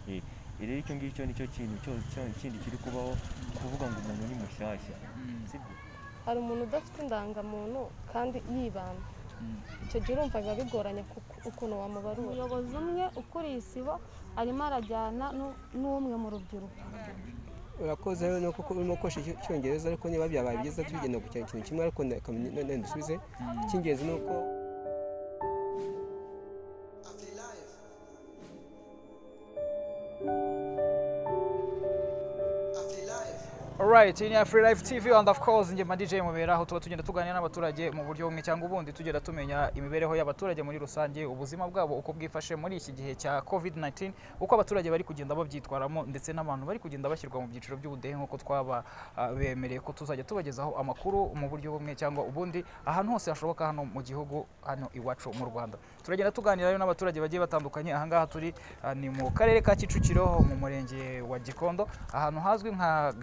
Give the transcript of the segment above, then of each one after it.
rero icyo ngicyo nicyo kintu kindi kiri kubaho kuvuga ngo umuntu ni mushyashya, sibyo? hari umuntu udafite indangamuntu kandi yibana, icyo gihe urumva biba bigoranye ukuntu wamubarura. Umuyobozi umwe ukuriye isibo arimo arajyana n'umwe mu rubyiruko. urakoze rero no kuko urimo gukoresha icyongereza, ariko niba byabaye byiza tugenda ku kintu kimwe, ariko ndusubize icy'ingenzi ni uko Alright, in Free Life TV and of course nge DJ Mubera, aho tuba tugenda tuganira n'abaturage mu buryo bumwe cyangwa ubundi, tugenda tumenya imibereho y'abaturage muri rusange, ubuzima bwabo uko bwifashe muri iki gihe cya COVID-19, uko abaturage bari kugenda babyitwaramo, ndetse n'abantu bari kugenda bashyirwa mu byiciro by'ubudehe, nk'uko twaba bemereye ko tuzajya tubagezaho amakuru mu buryo bumwe cyangwa ubundi ahantu hose hashoboka hano mu gihugu, hano iwacu mu Rwanda. Turagenda tuganira n'abaturage bagiye batandukanye. Ahangaha turi ni mu karere ka Kicukiro, mu murenge wa Gikondo, ahantu hazwi nka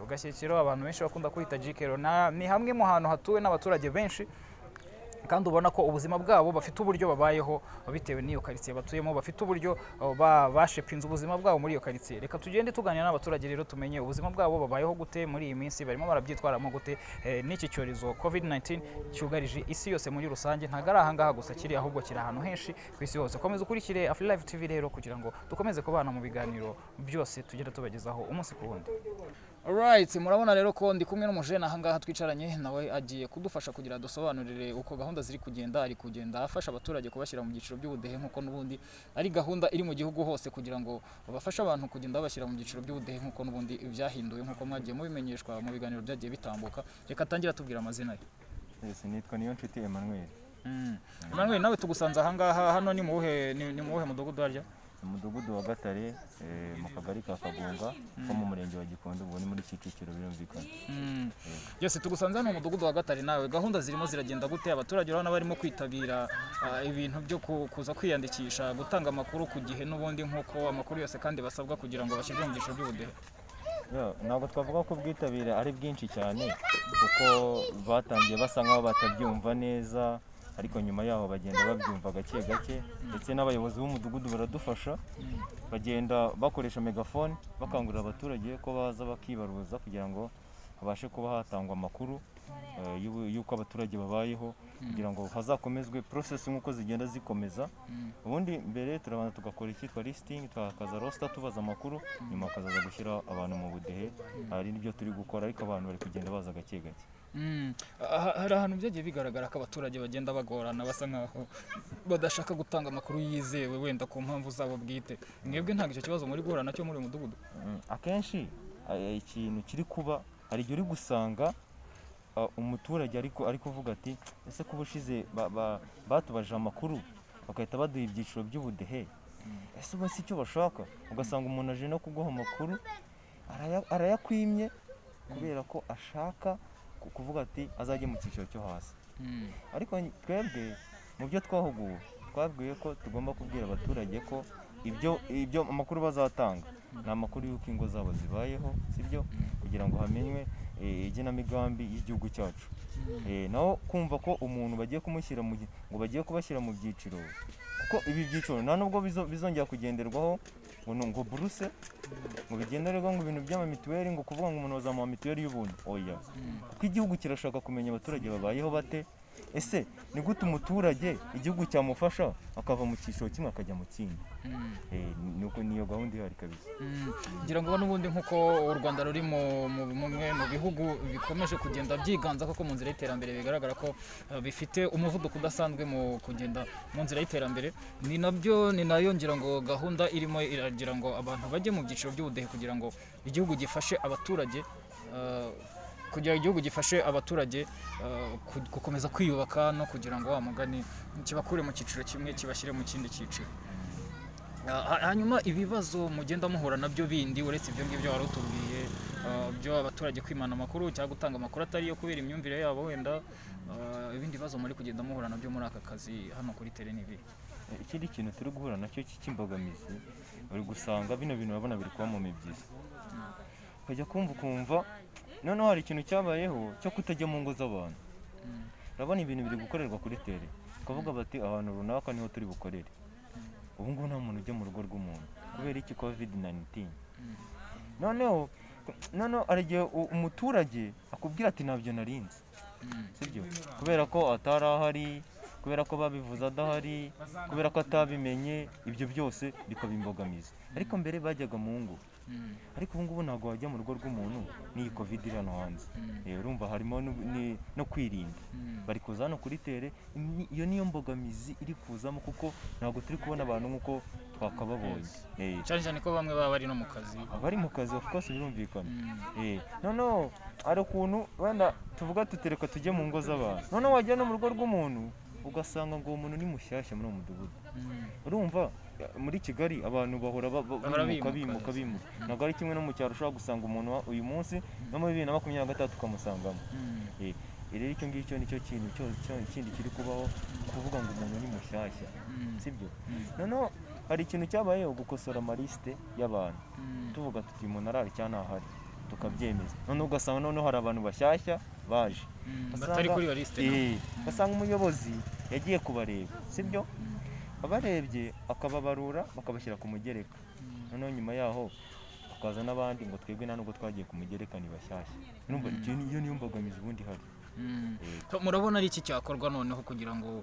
Gashyekero abantu benshi bakunda kwita Jikero. Ni hamwe mu hantu hatuwe n'abaturage benshi, kandi ubona ko ubuzima bwabo bafite uburyo babayeho bitewe n'iyo karitsiye batuyemo, bafite uburyo bashepinze ubuzima bwabo muri iyo karitsiye. Reka tugende tuganira n'abaturage rero tumenye ubuzima bwabo babayeho gute muri iyi minsi, barimo barabyitwaramo gute n'iki cyorezo COVID-19 cyugarije isi yose muri rusange. Ntago ari ahangaha gusa kiri, ahubwo kiri ahantu henshi ku isi hose. Komeza ukurikire Free Life TV rero kugira ngo dukomeze kubana mu biganiro byose tugenda tubagezaho umunsi ku wundi. Alright, murabona rero ko ndi kumwe n'umujene ahangaha twicaranye nawe, agiye kudufasha kugira dusobanurire uko gahunda ziri kugenda. Ari kugenda afasha abaturage kubashyira mu byiciro by'ubudehe, nk'uko n'ubundi ari gahunda iri mu gihugu hose, kugira ngo bafashe abantu kugenda babashyira mu byiciro by'ubudehe, nk'uko n'ubundi byahinduwe, nk'uko mwagiye mubimenyeshwa mu biganiro byagiye bitambuka. Reka tangira tubwira amazina ye. Nitwa Niyonshuti Emmanuel. Emmanuel, nawe tugusanze ahangaha, hano ni muwuhe mudugudu harya? Umudugudu wa Gatare, mu kagari ka Kagunga ko mu murenge wa Gikondo, ubu ni muri Kicukiro birumvikana. Yose tugusanze hano mu mudugudu wa Gatare. Nawe gahunda zirimo ziragenda gute? Abaturage urabona barimo kwitabira ibintu byo kuza kwiyandikisha, gutanga amakuru ku gihe n'ubundi nk'uko amakuru yose kandi basabwa kugira ngo bashyirwe mu byiciro by'ubudehe. Ntabwo twavuga ko ubwitabire ari bwinshi cyane, kuko batangiye basa nk'aho batabyumva neza, ariko nyuma yaho bagenda babyumva gake gake, ndetse n'abayobozi b'umudugudu baradufasha, bagenda bakoresha megafone bakangurira abaturage ko baza bakibaruza kugira ngo habashe kuba hatangwa amakuru y'uko abaturage babayeho, kugira ngo hazakomezwe process nk'uko zigenda zikomeza. Ubundi mbere turabanza tugakora icyitwa listing, twakaza roster tubaza amakuru, nyuma akazaza gushyira abantu mu budehe. Hari n'ibyo turi gukora, ariko abantu bari kugenda baza gake gake. Hari ahantu byagiye bigaragara ko abaturage bagenda bagorana, basa nkaho badashaka gutanga amakuru yizewe, wenda ku mpamvu zabo bwite. Mwebwe ntabwo icyo kibazo muri guhura nacyo muri uyu mudugudu? Akenshi ikintu kiri kuba, hari igihe uri gusanga umuturage ari kuvuga ati ese ko ubushize batubaje amakuru bagahita baduha ibyiciro by'ubudehe, ese ubu si icyo bashaka. Ugasanga umuntu aje no kuguha amakuru arayakwimye kubera ko ashaka kuvuga ati azajye mu cyiciro cyo hasi. Ariko twebwe mu byo twahuguwe twabwiye ko tugomba kubwira abaturage ko ibyo amakuru bazatanga ni amakuru y'uko ingo zabo zibayeho, sibyo, kugira ngo hamenywe igenamigambi y'igihugu cyacu. Naho kumva ko umuntu bagiye kumushyira ngo bagiye kubashyira mu byiciro, kuko ibi byiciro nta nubwo bizongera kugenderwaho ngo buruse, ngo bigendererwa ngo ibintu by'amamituweli, ngo kuvuga ngo umuntu bazamuha mituweli y'ubuntu. Oya, kuko igihugu kirashaka kumenya abaturage babayeho bate. Ese ni gute umuturage igihugu cyamufasha akava mu cyiciro kimwe akajya mu kindi? Niyo gahunda ihari kabisa. Ngira ngo n'ubundi nk'uko u Rwanda ruri mu bihugu bikomeje kugenda byiganza koko mu nzira y'iterambere, bigaragara ko bifite umuvuduko udasanzwe mu kugenda mu nzira y'iterambere. Ni nayo ngira ngo gahunda irimo iragira ngo abantu bajye mu byiciro by'ubudehe, kugira ngo igihugu gifashe abaturage gukomeza kwiyubaka, no kugira ngo amugani kibakure mu cyiciro kimwe kibashyire mu kindi cyiciro. Hanyuma ibibazo mugenda muhura nabyo bindi uretse ibyo ngibyo wari utubwiye, byo abaturage kwimana amakuru cyangwa gutanga amakuru atari yo kubera imyumvire yabo, wenda ibindi bibazo muri kugenda muhura nabyo muri aka kazi hano kuri tele ni ibi? Ikindi kintu turi guhura nacyo cy'imbogamizi, uri gusanga bino bintu urabona biri kuba mu mibyizi, ukajya kumva noneho hari ikintu cyabayeho cyo kutajya mu ngo z'abantu. Urabona ibintu biri gukorerwa kuri tele, ukavuga bati ahantu runaka niho turi bukorere. Ubu ngubu nta muntu ujya mu rugo rw'umuntu, kubera iki covid-19. noneho hari igihe umuturage akubwira ati ntabyo narinzi, sibyo, kubera ko atari ahari, kubera ko babivuze adahari, kubera ko atabimenye, ibyo byose bikaba imbogamizi. ariko mbere bajyaga mu ngo, ariko ubu ngubu ntabwo wajya mu rugo rw'umuntu n'iyi covid iri hano hanze. urumva harimo no kwirinda, bari kuza hano kuri tere, iyo niyo mbogamizi iri kuzamo, kuko ntabwo turi kubona abantu nk'uko twakababonye. cyane cyane ko bamwe baba bari no mu kazi, abari mu kazi of course birumvikana. noneho hari ukuntu wenda tuvuga tutereka tujye mu ngo z'abantu, noneho wajya no mu rugo rw'umuntu ugasanga ngo uwo muntu ni mushyashya muri uwo mudugudu. urumva muri Kigali abantu bahora bimuka. ntabwo ari kimwe no mu cyaro, ushobora gusanga umuntu uyu munsi no muri 2023 ukamusangamo. rero icyo ngicyo nicyo kintu kindi kiri kubaho, kuvuga ngo umuntu ni mushyashya, sibyo. noneho hari ikintu cyabayeho, gukosora amalisite y'abantu, tuvuga tuti umuntu arari cyangwa ntahari, tukabyemeza. noneho ugasanga noneho hari abantu bashyashya baje, batari kuri iyo lisite. ugasanga umuyobozi yagiye kubareba, sibyo, abarebye akababarura bakabashyira ku mugereka. noneho nyuma yaho hakaza n'abandi ngo twebwe nta nubwo twagiye ku mugereka, ni bashyashya. iyo niyo mbogamizi ubundi ihari. murabona ari iki cyakorwa noneho kugira ngo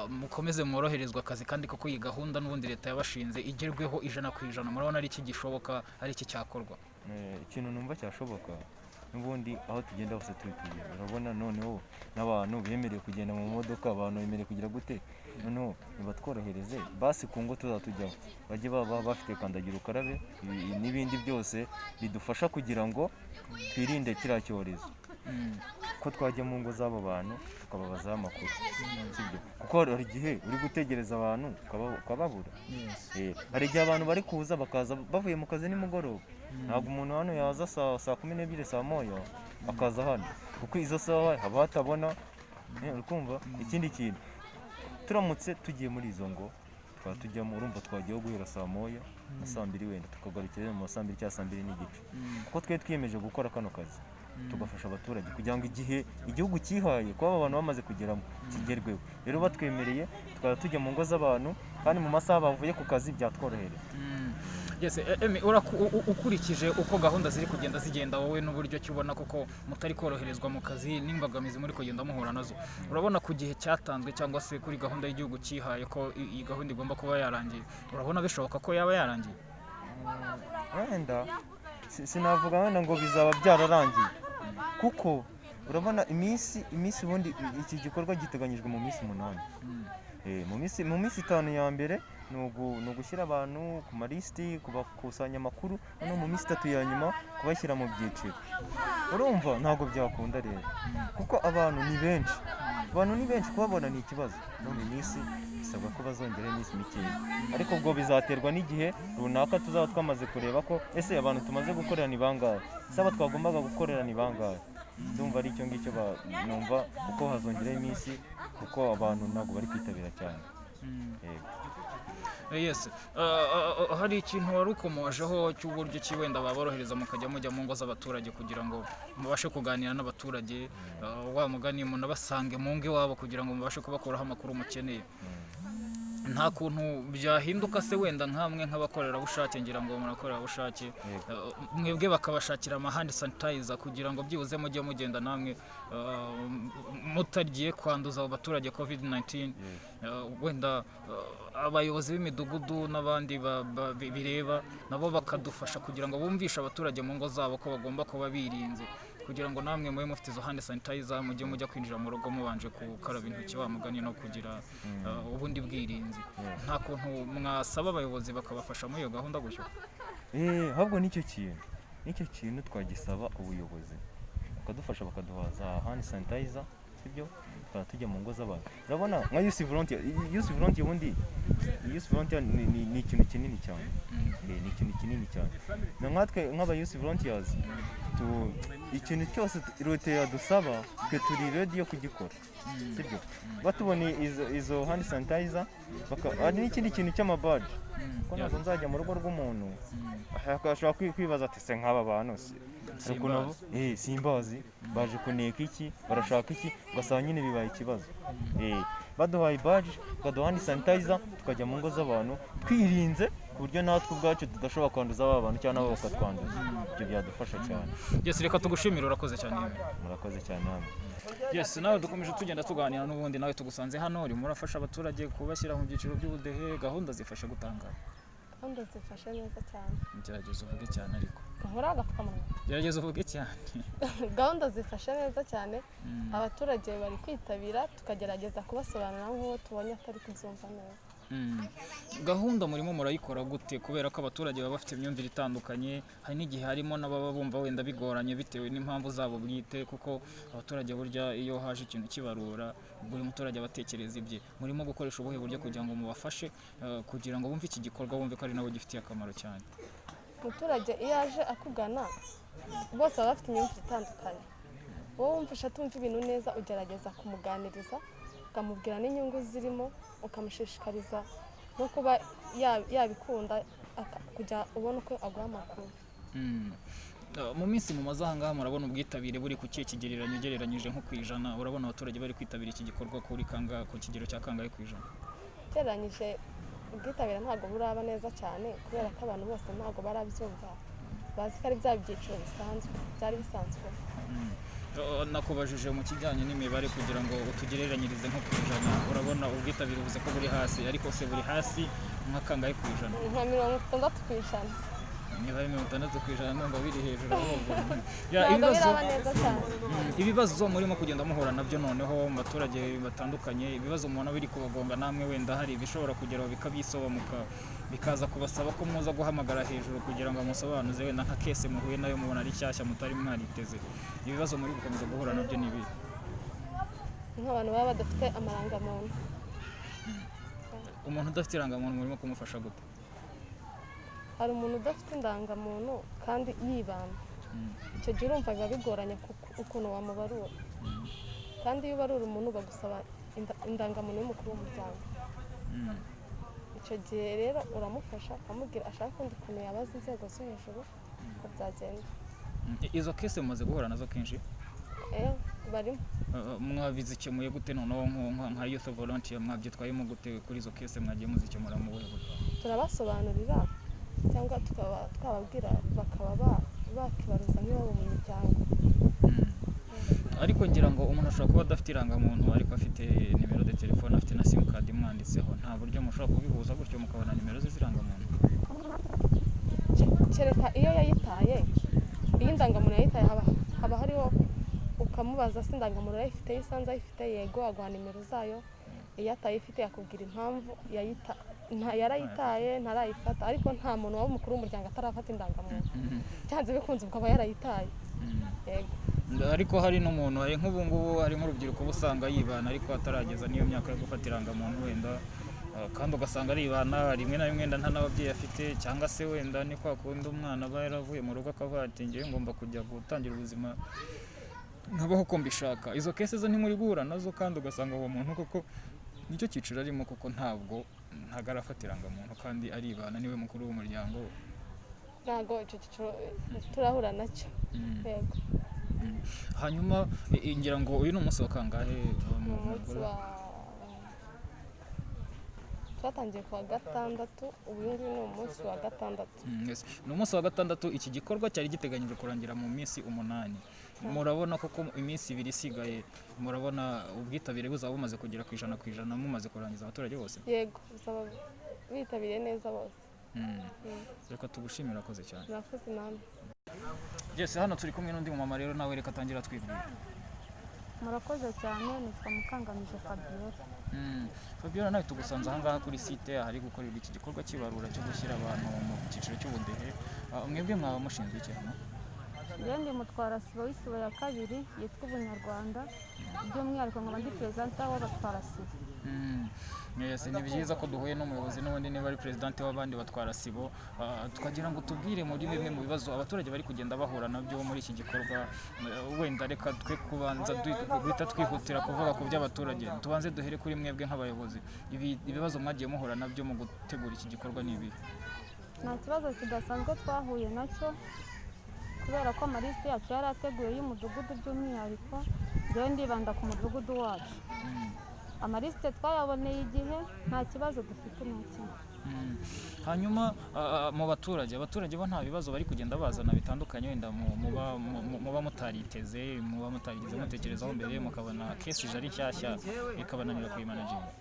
mukomeze mworoherezwe akazi, kandi koko iyi gahunda n'ubundi leta yabashinze igerweho 100%? murabona ari iki gishoboka, ari iki cyakorwa? ikintu numva cyashoboka, n'ubundi aho tugenda hose tubikwiye. urabona noneho n'abantu bemerewe kugenda mu modoka, abantu bemerewe kugira gute, noneho nibatworohereze basi ku ngo tuzatujyaho, bajye baba bafite kandagira ukarabe n'ibindi byose bidufasha kugira ngo twirinde kiriya cyorezo. ko twajya mu ngo z'abo bantu tukababazaho amakuru, sibyo, kuko hari igihe uri gutegereza abantu ukababura. hari igihe abantu bari kuza bakaza bavuye mu kazi nimugoroba, ntabwo umuntu hano yaza saa 12 saa moya akaza hano, kuko izo saha haba hatabona. urikumva ikindi kintu, turamutse tugiye muri izo ngo twaba tujyamo, urumva twagiyeho guhera saa moya na saa 2 wenda tukagarukira mu saa 2 cyangwa saa 2 n'igice, kuko twe twiyemeje gukora kano kazi tugafasha abaturage kugira ngo igihe igihugu cyihaye kuba abantu bamaze kugeramo kigerweho. rero batwemereye tukaba tujya mu ngo z'abantu, kandi mu masaha bavuye ku kazi byatworohereza. ukurikije uko gahunda ziri kugenda zigenda, wowe n'uburyo kibona koko mutari koroherezwa mu kazi n'imbogamizi muri kugenda muhura nazo, urabona ku gihe cyatanzwe cyangwa se kuri gahunda y'igihugu cyihaye ko iyi gahunda igomba kuba yarangiye, urabona bishoboka ko yaba yarangiye? wenda sinavuga wenda ngo bizaba byararangiye, kuko urabona iminsi ubundi iki gikorwa giteganyijwe mu minsi 8. mu minsi 5 ya mbere ni ugushyira abantu ku malisiti, kubakusanya amakuru, noneho mu minsi 3 ya nyuma kubashyira mu byiciro. urumva ntabwo byakunda rero, kuko abantu ni benshi, kubabona ni ikibazo. no mu minsi bisabwa ko bazongera iminsi mikeya, ariko ubwo bizaterwa n'igihe runaka tuzaba twamaze kureba ko ese abantu tumaze gukorera ni bangahe, saba twagombaga gukorera ni bangahe. ndumva ari icyo ngicyo numva, kuko hazongeraho iminsi, kuko abantu ntabwo bari kwitabira cyane. hari ikintu wari ukomojeho cy'uburyo ki wenda baborohereza mukajya mujya mu ngo z'abaturage kugira ngo mubashe kuganira n'abaturage, wa mugani umuntu abasange mu ngo iwabo kugira ngo mubashe kubakuraho amakuru mukeneye. nta kuntu byahinduka se wenda nkamwe nk'abakorerabushake, ngira ngo murakorerabushake, mwebwe bakabashakira hand sanitizer kugira ngo byibuze mujye mugenda namwe mutagiye kwanduza abaturage covid-19. wenda abayobozi b'imidugudu n'abandi bireba nabo bakadufasha kugira ngo bumvishe abaturage mu ngo zabo ko bagomba kuba birinze, kugira ngo namwe mube mufite izo hand sanitizer mujye mujya kwinjira mu rugo mubanje gukaraba intoki, bamuganye no kugira ubundi bwirinzi. nta kuntu mwasaba abayobozi bakabafasha muri iyo gahunda gutyo? ahubwo nicyo kintu twagisaba ubuyobozi, bakadufasha bakaduha za hand sanitizer, sibyo, tukaba tujya mu ngo z'abantu. urabona nka youth volunteer ubundi youth volunteer ni ikintu kinini cyane, ni ikintu kinini cyane. nkatwe nk'aba youth volunteers ikintu cyose leta yadusaba twe turi ready yo kugikora, sibyo. batuboneye izo hand sanitizer, hari n'ikindi kintu cy'amabaji, ko ntabwo nzajya mu rugo rw'umuntu ashobora kwibaza ati se nk'aba bantu simbazi baje kuneka iki, barashaka iki, ugasanga nyine bibaye ikibazo. baduhaye baji, baduha hand sanitizer, tukajya mu ngo z'abantu twirinze ku buryo natwe ubwacu tudashobora kwanduza aba bantu cyangwa nabo bakatwanduza. Ibyo byadufasha cyane. Yes, reka tugushimire, urakoze cyane. Murakoze cyane namwe. Yes, nawe dukomeje tugenda tuganira n'ubundi nawe tugusanze hano urimo urafasha abaturage kubashyira mu byiciro by'ubudehe, gahunda zifasha gutanga. gahunda zifashe neza cyane. Gerageza uvuge cyane ariko. Nkora agapfukamunwa. Gerageza uvuge cyane. Gahunda zifashe neza cyane, abaturage bari kwitabira tukagerageza kubasobanurira nk'uwo tubonye atari kubyumva neza. Gahunda murimo murayikora gute kubera ko abaturage baba bafite imyumvire itandukanye, hari n'igihe harimo n'ababa bumva wenda bigoranye bitewe n'impamvu zabo bwite, kuko abaturage burya iyo haje ikintu kibarura buri muturage abatekereza ibye. Murimo gukoresha ubuhe buryo kugira ngo mubafashe kugira ngo bumve iki gikorwa bumve ko ari nabo gifitiye akamaro cyane? Umuturage iyo aje akugana bose baba bafite imyumvire itandukanye, wowe wumvisha atumva ibintu neza ugerageza kumuganiriza ukamubwira n'inyungu zirimo, ukamushishikariza no kuba yabikunda kujya ubona uko aguha amakuru. Mu minsi mumaze aha ngaha murabona ubwitabire buri ku kihe kigereranyo ugereranyije nko ku ijana? Urabona abaturage bari kwitabira iki gikorwa kuri kangahe, ku kigero cya kangahe ku ijana? Ugereranyije ubwitabire ntabwo buraba neza cyane kubera ko abantu bose ntabwo barabyumva, bazi ko ari bya byiciro bisanzwe byari bisanzwe. Nakubajije mu kijyanye n'imibare kugira ngo utugereranyirize nko ku ijana, urabona ubwitabire buze ko buri hasi, ariko se buri hasi nka kangahe ku ijana? Nka 60 ku ijana. Niba ari 60 ku ijana numva biri hejuru ahubwo. Ntabwo biraba neza cyane. Ibibazo murimo kugenda muhura nabyo noneho mu baturage batandukanye, ibibazo umuntu biri kubagonga namwe wenda hari ibishobora kugeraho bikabisobanuka bikaza kubasaba ko muza guhamagara hejuru kugira ngo musobanuze wenda nka kese muhuye nayo mubona ari cyashya mutari mwariteze. Ibibazo muri gukomeza guhura nabyo ni ibi? Nk'abantu baba badafite amarangamuntu. Umuntu udafite irangamuntu murimo kumufasha gute? Hari umuntu udafite indangamuntu kandi yibana, icyo gihe urumva biba bigoranye ukuntu wamubarura, kandi iyo ubarura umuntu bagusaba indangamuntu y'umukuru w'umuryango. Icyo gihe rero uramufasha ukamubwira ashaka undi kuntu yabaza inzego zo hejuru uko byagenda. Izo kese mumaze guhura nazo kenshi? Barimo. Mwabizikemuye gute noneho nka youth volunteer mwabyitwayemo gute kuri izo kese mwagiye muzikemura mu buhe buryo? Turabasobanurira cyangwa twababwira bakaba bakibaruza nk'iwabo mu miryango. Ariko ngira ngo umuntu ashobora kuba adafite irangamuntu ariko afite nimero de telefone, afite na sim card imwanditseho, nta buryo mushobora kubihuza gutyo mukabona nimero ze z'irangamuntu? Kereka iyo yayitaye, iyo indangamuntu yayitaye haba hariho ukamubaza se indangamuntu yayifite, iyo usanze ayifite yego aguha nimero zayo, iyo atayifite yakubwira impamvu yarayitaye ntarayifata, ariko nta muntu waba umukuru w'umuryango atarafata indangamuntu, cyanze bikunze ukaba yarayitaye. Yego. Ariko hari n'umuntu hari nk'ubu ngubu hari nk'urubyiruko usanga yibana ariko atarageza n'iyo myaka yo gufata irangamuntu wenda, kandi ugasanga aribana rimwe na rimwe nta n'ababyeyi afite, cyangwa se wenda ni kwa kundi umwana aba yaravuye mu rugo akavuga ati ngewe ngomba kujya gutangira ubuzima nkabaho uko mbishaka. Izo kese zo ntimuri guhura nazo, kandi ugasanga uwo muntu koko nicyo cyiciro arimo kuko ntabwo arafata irangamuntu kandi aribana niwe mukuru w'umuryango? Ntabwo icyo cyiciro turahura nacyo. Yego. Hanyuma ngira ngo uyu ni umunsi wa kangahe? Umunsi wa twatangiye kuwa gatandatu, ubu ngubu ni umunsi wa gatandatu. Ni umunsi wa gatandatu. Iki gikorwa cyari giteganyijwe kurangira mu minsi 8. Murabona koko iminsi 2 isigaye, murabona ubwitabire buzaba bumaze kugera ku ijana mumaze kurangiza abaturage bose? Yego, bizaba bitabiriye neza bose. Reka tugushimira, akoze cyane. Murakoze namwe. Jesse, hano turi kumwe n'undi mumama rero, nawe reka atangira twibwira. Murakoze cyane, nitwa Mukangamije Fabiola. Fabiola, nawe tugusanze aha ngaha kuri site ahari gukorerwa iki gikorwa cy'ibarura cyo gushyira abantu mu cyiciro cy'ubudehe. Mwebwe mwaba mushinzwe iki hano? Njye ndi mutwara sibo w'isibo ya kabiri yitwa Ubunyarwanda, by'umwihariko nkaba ndi perezida w'abatwara sibo. Ni byiza ko duhuye n'umuyobozi n'ubundi niba ari perezidante w'abandi batwara sibo, tukagira ngo tubwire muri bimwe mu bibazo abaturage bari kugenda bahura nabyo muri iki gikorwa. Wenda reka twe kubanza guhita twihutira kuvuga ku by'abaturage, tubanze duhere kuri mwebwe nk'abayobozi. Ibibazo mwagiye muhura nabyo mu gutegura iki gikorwa ni ibi? Nta kibazo kidasanzwe twahuye nacyo kubera ko amarisite yacu yari ateguye y'umudugudu, by'umwihariko njyewe ndibanda ku mudugudu wacu. Amarisite twayaboneye igihe, nta kibazo dufite na kimwe. hanyuma mu baturage bo nta bibazo bari kugenda bazana bitandukanye wenda muba mutariteze muba mutarigeze mutekerezaho mbere mukabona kesi ari nshyashya ikabananira kuyimanaginga?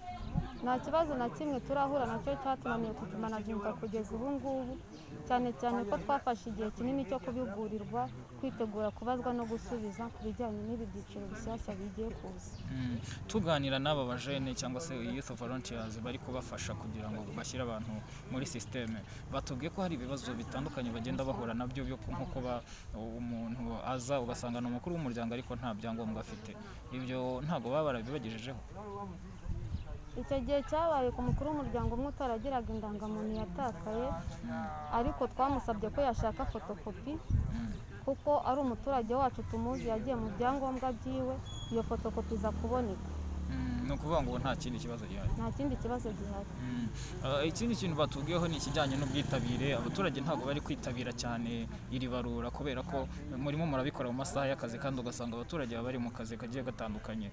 nta kibazo na kimwe turahura nacyo cyatunaniye kutumanaginga kugeza ubu ngubu, cyane cyane ko twafashe igihe kinini cyo kubigurirwa, kwitegura kubazwa no gusubiza ku bijyanye n'ibi byiciro bishyashya bigiye kuza. Tuganira n'aba bajene cyangwa se youth volunteers bari kubafasha kugira ngo bashyire abantu muri systeme, batubwiye ko hari ibibazo bitandukanye bagenda bahura nabyo byo nko kuba umuntu aza ugasanga ni umukuru w'umuryango ariko nta byangombwa afite. Ibyo ntago baba barabibagejejeho? Icyo gihe cyabaye ku mukuru w'umuryango umwe utaragiraga indangamuntu yatakaye, ariko twamusabye ko yashaka fotokopi kuko ari umuturage wacu tumuzi, yagiye mu byangombwa byiwe, iyo fotokopi iza kuboneka. Ni ukuvuga ngo nta kindi kibazo gihari? Nta kindi kibazo gihari. Ikindi kintu batubwiyeho ni ikijyanye n'ubwitabire. Abaturage ntabwo bari kwitabira cyane iri barura kubera ko murimo murabikora mu masaha y'akazi, kandi ugasanga abaturage bari mu kazi kagiye gatandukanye.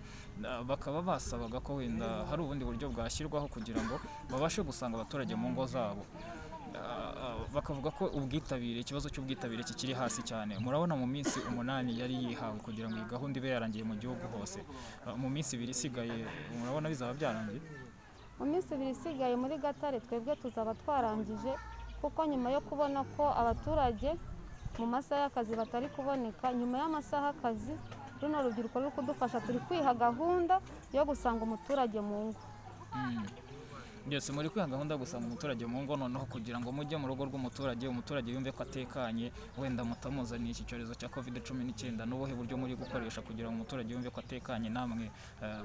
Bakaba basabaga ko wenda hari ubundi buryo bwashyirwaho kugira ngo babashe gusanga abaturage mu ngo zabo. Bakavuga ko ikibazo cy'ubwitabire kikiri hasi cyane. Murabona mu minsi 8 yari yihawe kugira ngo iyi gahunda ibe yarangiye mu gihugu hose, mu minsi 2 isigaye murabona bizaba byarangiye? Mu minsi 2 isigaye muri Gatare twebwe tuzaba twarangije, kuko nyuma yo kubona ko abaturage mu masaha y'akazi batari kuboneka, nyuma y'amasaha y'akazi runo rubyiruko ruri kudufasha, turi kwiha gahunda yo gusanga umuturage mu ngo. Byose muri kwiha gahunda yo gusanga umuturage mu ngo, noneho kugira ngo mujye mu rugo rw'umuturage, umuturage yumve ko atekanye, wenda mutamuzaniye iki cyorezo cya COVID-19, n'ubuhe buryo muri gukoresha kugira ngo umuturage yumve ko atekanye, namwe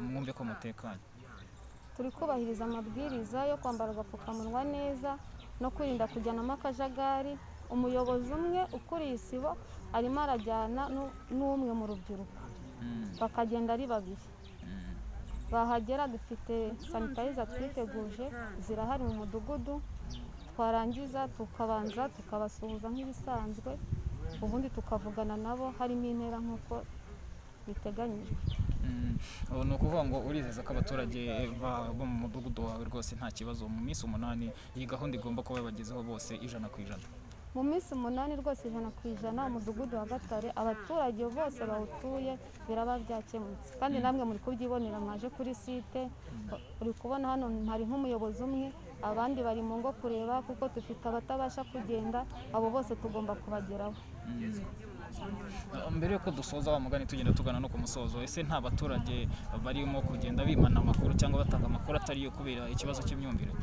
mwumve ko mutekanye? Turi kubahiriza amabwiriza yo kwambara agapfukamunwa neza no kwirinda kujyanamo akajagari. Umuyobozi umwe ukuriye isibo arimo arajyana n'umwe mu rubyiruko, bakagenda ari babiri. Bahagera dufite sanitayiza twiteguje, zirahari mu mudugudu, twarangiza tukabanza tukabasuhuza nk'ibisanzwe, ubundi tukavugana nabo harimo intera nk'uko biteganyijwe. Ni ukuvuga ngo urizeza ko abaturage bo mu mudugudu wawe rwose nta kibazo mu minsi 8 iyi gahunda igomba kuba yabagezeho bose 100%? Mu minsi 8 rwose 100%, umudugudu wa Gatare abaturage bose bawutuye biraba byakemutse, kandi namwe muri kubyibonera, mwaje kuri site, uri kubona hano hari nk'umuyobozi umwe, abandi bari mu ngo kureba kuko dufite abatabasha kugenda, abo bose tugomba kubageraho. Mbere yuko dusoza wa mugani tugenda tugana no ku musozo, ese nta baturage barimo kugenda bimana amakuru cyangwa batanga amakuru atari yo kubera ikibazo cy'imyumvire?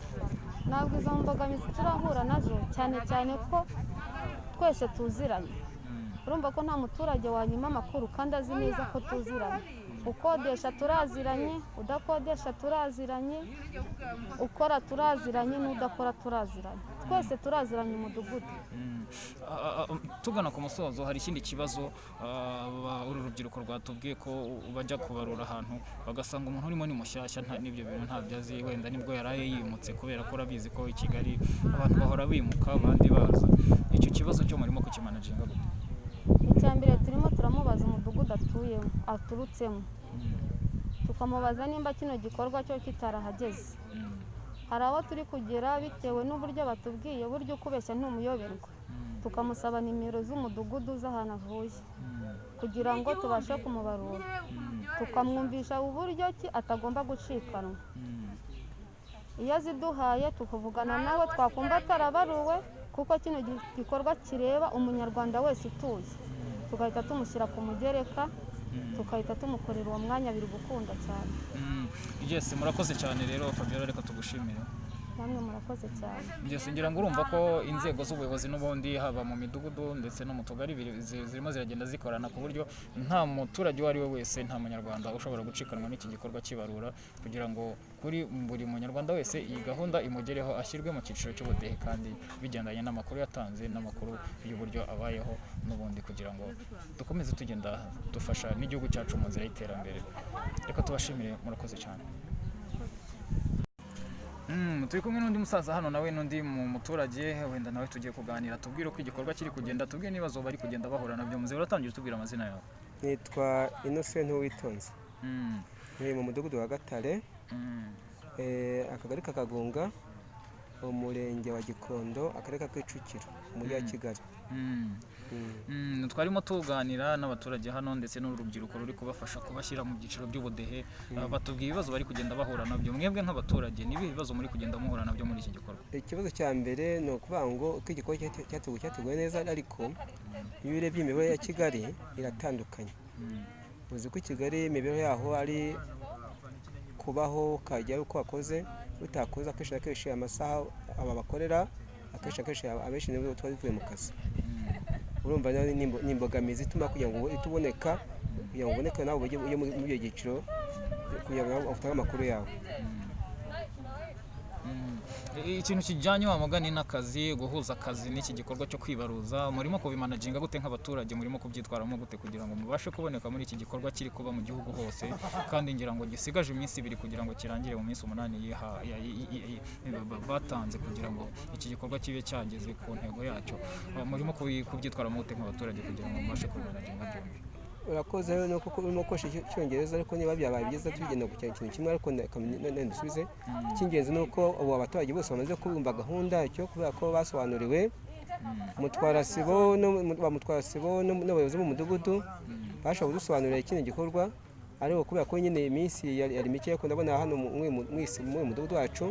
Ntabwo izo mbogamizi turahura nazo, cyane cyane ko twese tuziranye. Urumva ko nta muturage wanyuma amakuru kandi azi neza ko tuziranye. Ukodesha turaziranye, udakodesha turaziranye, ukora turaziranye, n'udakora turaziranye. Twese turaziranye umudugudu. Tugana ku musozo, hari ikindi kibazo uru rubyiruko rwatubwiye ko bajya kubarura ahantu bagasanga umuntu urimo ni mushyashya, n'ibyo bintu ntabyo azi, wenda nibwo yaraye yimutse, kubera ko urabizi ko i Kigali abantu bahora bimuka abandi baza. Icyo kibazo cyo murimo kukimanaginga gute? Icya mbere turimo turamubaza umudugudu aturutsemo, tukamubaza nimba kino gikorwa cyo kitarahageze. Hari abo turi kugera bitewe n'uburyo batubwiye, buryo ukubeshya ntumuyoberwa, tukamusaba nimero z'umudugudu z'ahantu avuye kugira ngo tubashe kumubarura, tukamwumvisha uburyo ki atagomba gucikanwa. Iyo aziduhaye tukavugana nawe, twakumva atarabaruwe kuko kino gikorwa kireba umunyarwanda wese utuye, tugahita tumushyira ku mugereka, tukahita tumukorera uwo mwanya, biri gukunda cyane. Yes, murakoze cyane rero Fabiola, reka tugushimire. Namwe murakoze cyane. Ngira ngo urumva ko inzego z'ubuyobozi n'ubundi haba mu midugudu ndetse no mu tugari zirimo ziragenda zikorana ku buryo nta muturage uwo ari we wese, nta munyarwanda ushobora gucikanwa n'iki gikorwa cy'ibarura, kugira ngo kuri buri munyarwanda wese iyi gahunda imugereho, ashyirwe mu cyiciro cy'ubudehe kandi bigendanye n'amakuru yatanze n'amakuru y'uburyo abayeho n'ubundi, kugira ngo dukomeze tugenda dufasha n'igihugu cyacu mu nzira y'iterambere. Reka tubashimire, murakoze cyane. Turi kumwe n'undi musaza hano, nawe n'undi muturage, wenda nawe tugiye kuganira, tubwire uko igikorwa kiri kugenda, tubwire n'ibibazo bari kugenda bahura nabyo. Muze uratangira tubwira amazina yawe. Nitwa Innocent Uwitonze, ni mu mudugudu wa Gatare, akagari k'Akagunga, umurenge wa Gikondo, akarere ka Kicukiro, umujyi wa Kigali. Twarimo tuganira n'abaturage hano ndetse n'urubyiruko ruri kubafasha kubashyira mu byiciro by'ubudehe, batubwiye ibibazo bari kugenda bahura nabyo. Mwebwe nk'abaturage nibi bibazo muri kugenda muhura nabyo muri iki gikorwa? Ikibazo cya mbere ni ukuvuga ngo uko igikorwa cyateguwe neza, ariko iyo urebye imibereho ya Kigali iratandukanye. Uzi ko Kigali imibereho yaho ari kubaho ukajya uko wakoze, utakoze akenshi na kenshi amasaha aba bakorera, akenshi abenshi nibo tuba tuvuye mu kazi. Urumva ni imbogamizi ituma kugira ngo ituboneka, kugira ngo uboneke nawe ujye muri ibyo byiciro kugira ngo utange amakuru yawe. Ikintu kijyanye wamugani n'akazi, guhuza akazi n'iki gikorwa cyo kwibaruza, murimo kubimanaginga gute nk'abaturage, murimo kubyitwaramo gute kugira ngo mubashe kuboneka muri iki gikorwa kiri kuba mu gihugu hose, kandi ngira ngo gisigaje iminsi 2 kugira ngo kirangire mu minsi 8 batanze kugira ngo iki gikorwa kibe cyageze ku ntego yacyo? Murimo kubyitwaramo gute nk'abaturage kugira ngo mubashe kubimanaginga byombi? Urakoze rero nuko urimo gukoresha icyongereza, ariko niba byabaye byiza tugenda ku kintu kimwe, ariko ndusubize. Icy'ingenzi ni uko ubu abaturage bose bamaze kubumva gahunda cyo, kubera ko basobanuriwe. Umutwarasibo n'abayobozi b'umudugudu bashobora kudusobanurira ikindi gikorwa, ariko kubera ko nyine iminsi yari mike, ariko ndabona hano mu mudugudu wacu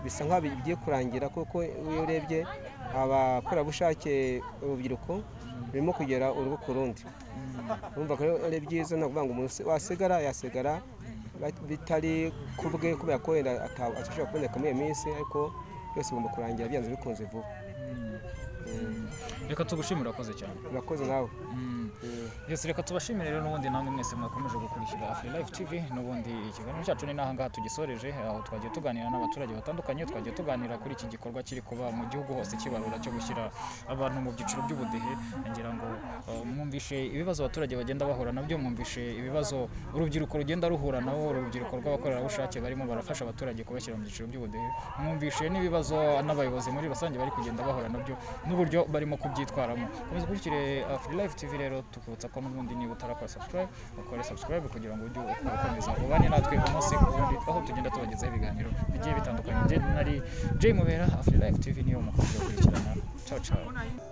bisa nk'aho bigiye kurangira, kuko iyo urebye abakorerabushake, urubyiruko rurimo kugera urugo ku rundi. Urumva ko ari byiza, ni ukuvuga ngo umuntu yasigara bitari kubwe, kubera ko wenda atashobora kuboneka muri iyo minsi, ariko byose bigomba kurangira byanze bikunze vuba. Reka tugushimire, urakoze cyane. Urakoze nawe. Yes, reka tubashimire rero n'ubundi namwe mwese mwakomeje gukurikira Afrilife TV. N'ubundi ikiganiro cyacu ni naha ngaha tugisoreje, aho twagiye tuganira n'abaturage batandukanye, twagiye tuganira kuri iki gikorwa kiri kuba mu gihugu hose kibarura cyo gushyira abantu mu byiciro by'ubudehe. Ngira ngo mwumvishe ibibazo abaturage bagenda bahura nabyo, mwumvishe ibibazo urubyiruko rugenda ruhura nabo, urubyiruko rw'abakorerabushake barimo barafasha abaturage kubashyira mu byiciro by'ubudehe. Mwumvishe n'ibibazo n'abayobozi muri rusange bari kugenda bahura nabyo n'uburyo barimo kubyitwaramo. Komeza ukurikire Afrilife TV rero, tukubutsa ko n'ubundi niba utarakora subscribe kugira ngo ujye ukomeza ubane natwe umunsi ku wundi, aho tugenda tubagezaho ibiganiro bigiye bitandukanye. Nari Jay Mubera, Afrilife TV niyo mukomeje gukurikirana. Ciao ciao.